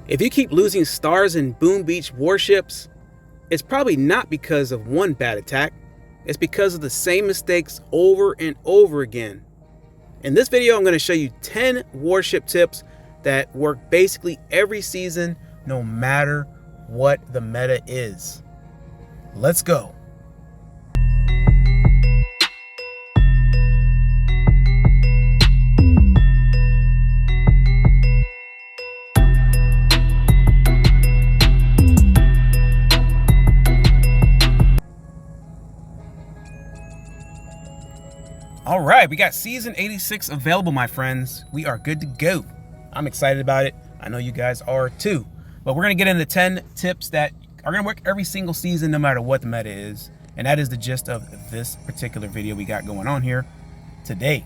If you keep losing stars in Boom Beach Warships, it's probably not because of one bad attack, it's because of the same mistakes over and over again. In this video, I'm going to show you 10 warship tips that work basically every season, no matter what the meta is. Let's go. All right, we got season 86 available, my friends. We are good to go. I'm excited about it. I know you guys are too. But we're going to get into 10 tips that are going to work every single season, no matter what the meta is. And that is the gist of this particular video we got going on here today.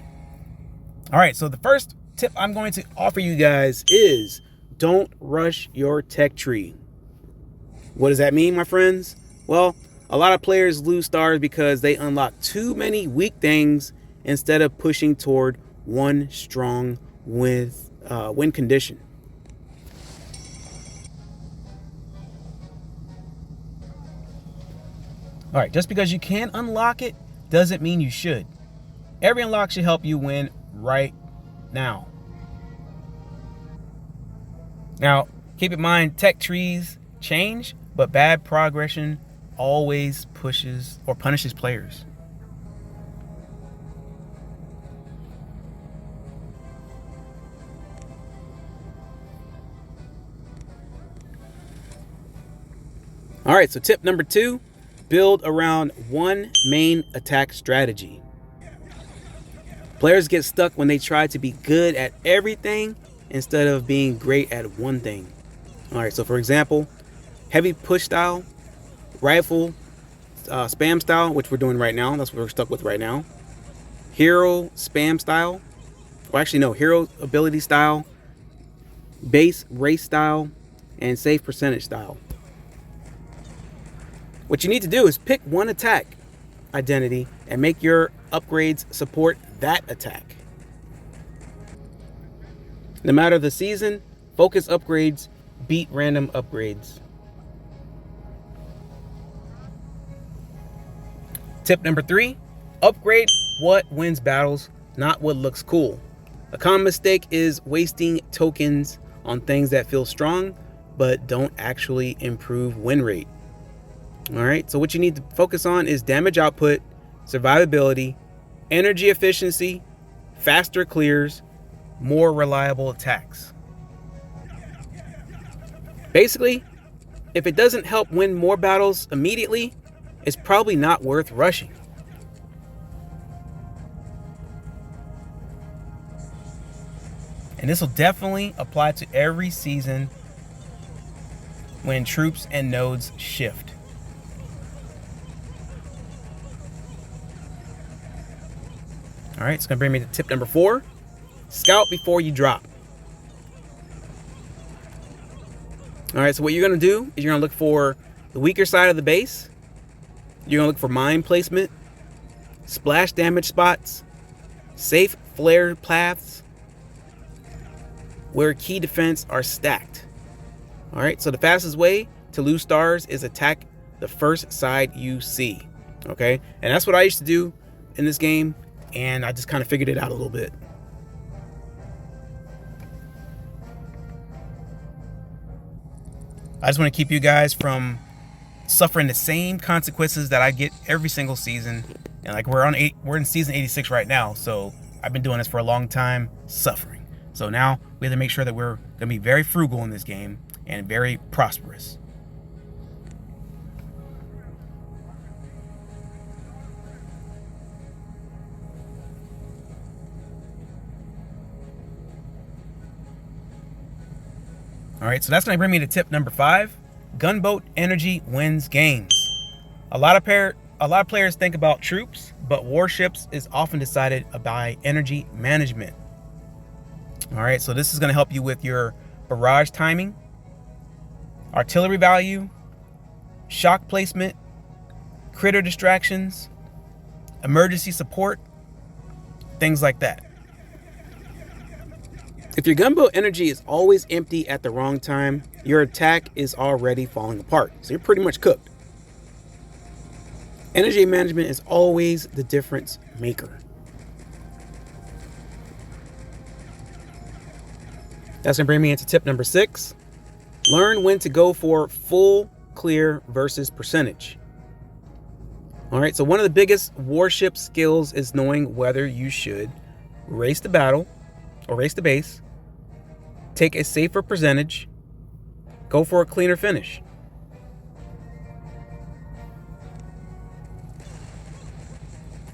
All right, so the first tip I'm going to offer you guys is don't rush your tech tree. What does that mean, my friends? Well, a lot of players lose stars because they unlock too many weak things instead of pushing toward one strong win condition. All right, just because you can unlock it doesn't mean you should. Every unlock should help you win right now. Now, keep in mind, tech trees change, but bad progression always pushes or punishes players. All right, so tip number 2, build around one main attack strategy. Players get stuck when they try to be good at everything instead of being great at one thing. All right, so for example, heavy push style, rifle spam style, which we're doing right now. That's what we're stuck with right now. Hero spam style, or actually no, hero ability style, base race style, and safe percentage style. What you need to do is pick one attack identity and make your upgrades support that attack. No matter the season, focus upgrades beat random upgrades. Tip number 3, upgrade what wins battles, not what looks cool. A common mistake is wasting tokens on things that feel strong but don't actually improve win rate. All right, so what you need to focus on is damage output, survivability, energy efficiency, faster clears, more reliable attacks. Basically, if it doesn't help win more battles immediately, it's probably not worth rushing. And this will definitely apply to every season when troops and nodes shift. All right, it's gonna bring me to tip number 4, scout before you drop. All right, so what you're gonna do is you're gonna look for the weaker side of the base. You're gonna look for mine placement, splash damage spots, safe flare paths, where key defense are stacked. All right, so the fastest way to lose stars is attack the first side you see. Okay, and that's what I used to do in this game, and I just kind of figured it out a little bit. I just want to keep you guys from suffering the same consequences that I get every single season. And like we're in season 86 right now, so I've been doing this for a long time, suffering. So now we have to make sure that we're going to be very frugal in this game and very prosperous. All right, so that's going to bring me to tip number 5. Gunboat Energy wins games. A lot of players think about troops, but warships is often decided by energy management. All right, so this is going to help you with your barrage timing, artillery value, shock placement, critter distractions, emergency support, things like that. If your gunboat energy is always empty at the wrong time, your attack is already falling apart. So you're pretty much cooked. Energy management is always the difference maker. That's gonna bring me into tip number 6. Learn when to go for full clear versus percentage. All right, so one of the biggest warship skills is knowing whether you should race the battle or race the base, take a safer percentage, go for a cleaner finish.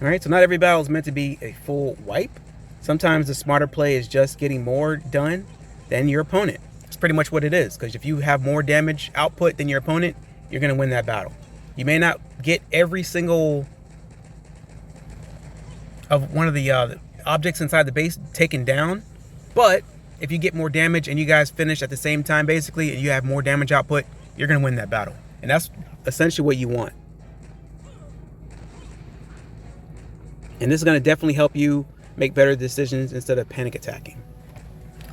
All right, so not every battle is meant to be a full wipe. Sometimes the smarter play is just getting more done than your opponent. That's pretty much what it is, because if you have more damage output than your opponent, you're going to win that battle. You may not get every single of one of the objects inside the base taken down, but if you get more damage and you guys finish at the same time, basically, and you have more damage output, you're going to win that battle. And that's essentially what you want. And this is going to definitely help you make better decisions instead of panic attacking.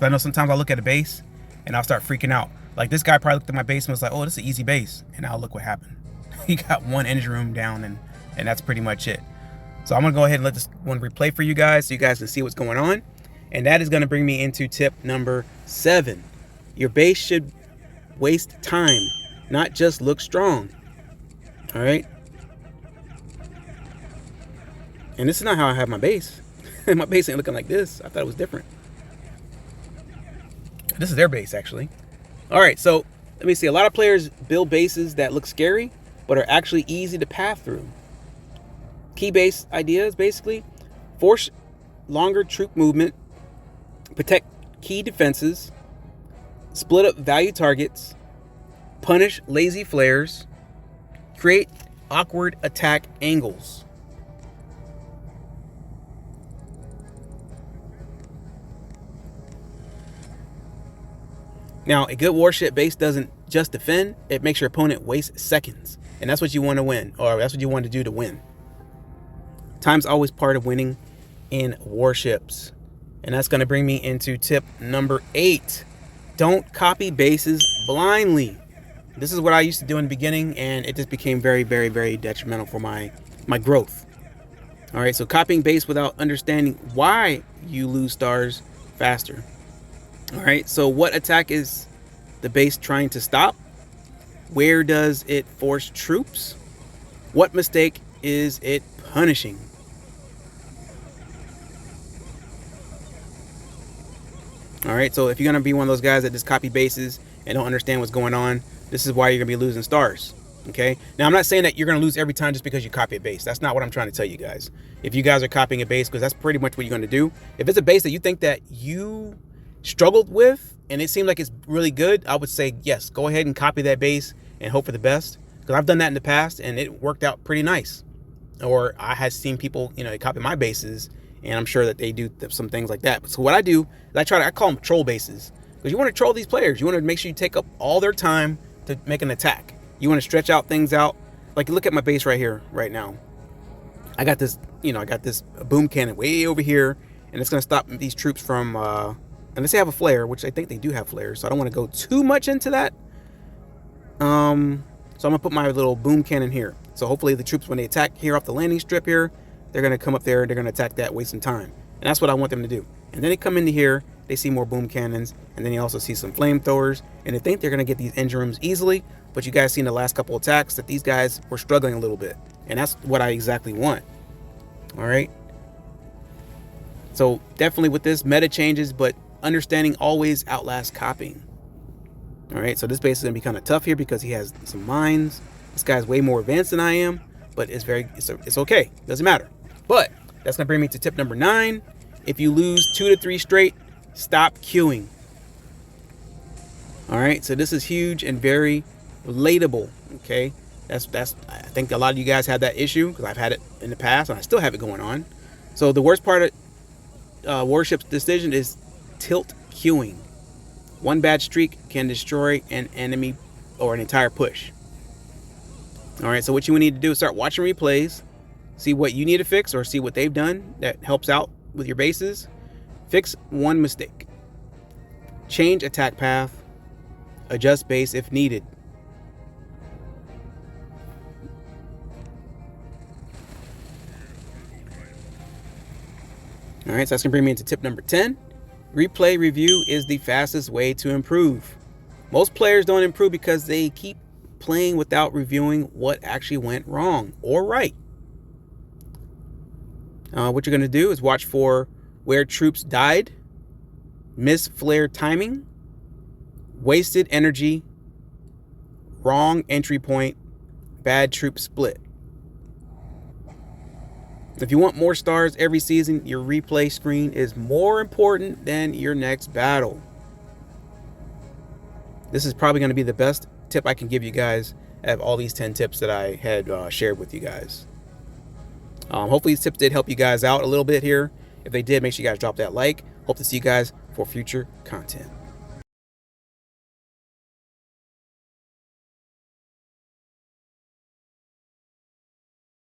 I know sometimes I'll look at a base and I'll start freaking out. Like this guy probably looked at my base and was like, oh, this is an easy base. And now look what happened. He got one engine room down and that's pretty much it. So I'm going to go ahead and let this one replay for you guys so you guys can see what's going on. And that is going to bring me into tip number 7. Your base should waste time, not just look strong. All right. And this is not how I have my base. My base ain't looking like this. I thought it was different. This is their base, actually. All right, so let me see. A lot of players build bases that look scary, but are actually easy to path through. Key base ideas, basically. Force longer troop movement. Protect key defenses. Split up value targets. Punish lazy flares. Create awkward attack angles. Now, a good warship base doesn't just defend, it makes your opponent waste seconds. And that's what you want to win, or that's what you want to do to win. Time's always part of winning in warships. And that's going to bring me into tip number 8. Don't copy bases blindly. This is what I used to do in the beginning, and it just became very, very, very detrimental for my growth. All right, so copying base without understanding why you lose stars faster. All right, so what attack is the base trying to stop? Where does it force troops? What mistake is it punishing? All right, so if you're going to be one of those guys that just copy bases and don't understand what's going on, this is why you're going to be losing stars. Okay, now I'm not saying that you're going to lose every time just because you copy a base. That's not what I'm trying to tell you guys. If you guys are copying a base, because that's pretty much what you're going to do. If it's a base that you think that you struggled with and it seemed like it's really good, I would say yes, go ahead and copy that base and hope for the best, because I've done that in the past and it worked out pretty nice. Or I had seen people, they copy my bases, and I'm sure that they do some things like that. So what I do is I call them troll bases, because you want to troll these players. You want to make sure you take up all their time to make an attack. You want to stretch out things out. Like, look at my base right here right now. I got this boom cannon way over here, and it's going to stop these troops from unless they have a flare, which I think they do have flares, so I don't want to go too much into that. So I'm going to put my little boom cannon here. So hopefully the troops, when they attack here off the landing strip here, they're going to come up there and they're going to attack that, wasting time. And that's what I want them to do. And then they come into here, they see more boom cannons, and then you also see some flamethrowers, and they think they're going to get these engine rooms easily, but you guys seen the last couple attacks that these guys were struggling a little bit. And that's what I exactly want. All right. So definitely with this, meta changes, but understanding always outlasts copying. All right, so this base is gonna be kind of tough here because he has some mines. This guy's way more advanced than I am, but it's okay, doesn't matter. But that's gonna bring me to tip number 9. If you lose 2 to 3 straight, stop queuing. All right, so this is huge and very relatable. Okay, that's I think a lot of you guys had that issue, because I've had it in the past and I still have it going on. So the worst part of Warship's decision is tilt queuing. One bad streak can destroy an enemy or an entire push. All right, so what you need to do is start watching replays, see what you need to fix or see what they've done that helps out with your bases. Fix one mistake. change attack path, adjust base if needed. All right, so that's gonna bring me into tip number 10. Replay review is the fastest way to improve. Most players don't improve because they keep playing without reviewing what actually went wrong or right. What you're gonna do is watch for where troops died, missed flare timing, wasted energy, wrong entry point, bad troop split. If you want more stars every season, your replay screen is more important than your next battle. This is probably going to be the best tip I can give you guys out of all these 10 tips that I had shared with you guys. Hopefully these tips did help you guys out a little bit here. If they did, make sure you guys drop that like. Hope to see you guys for future content.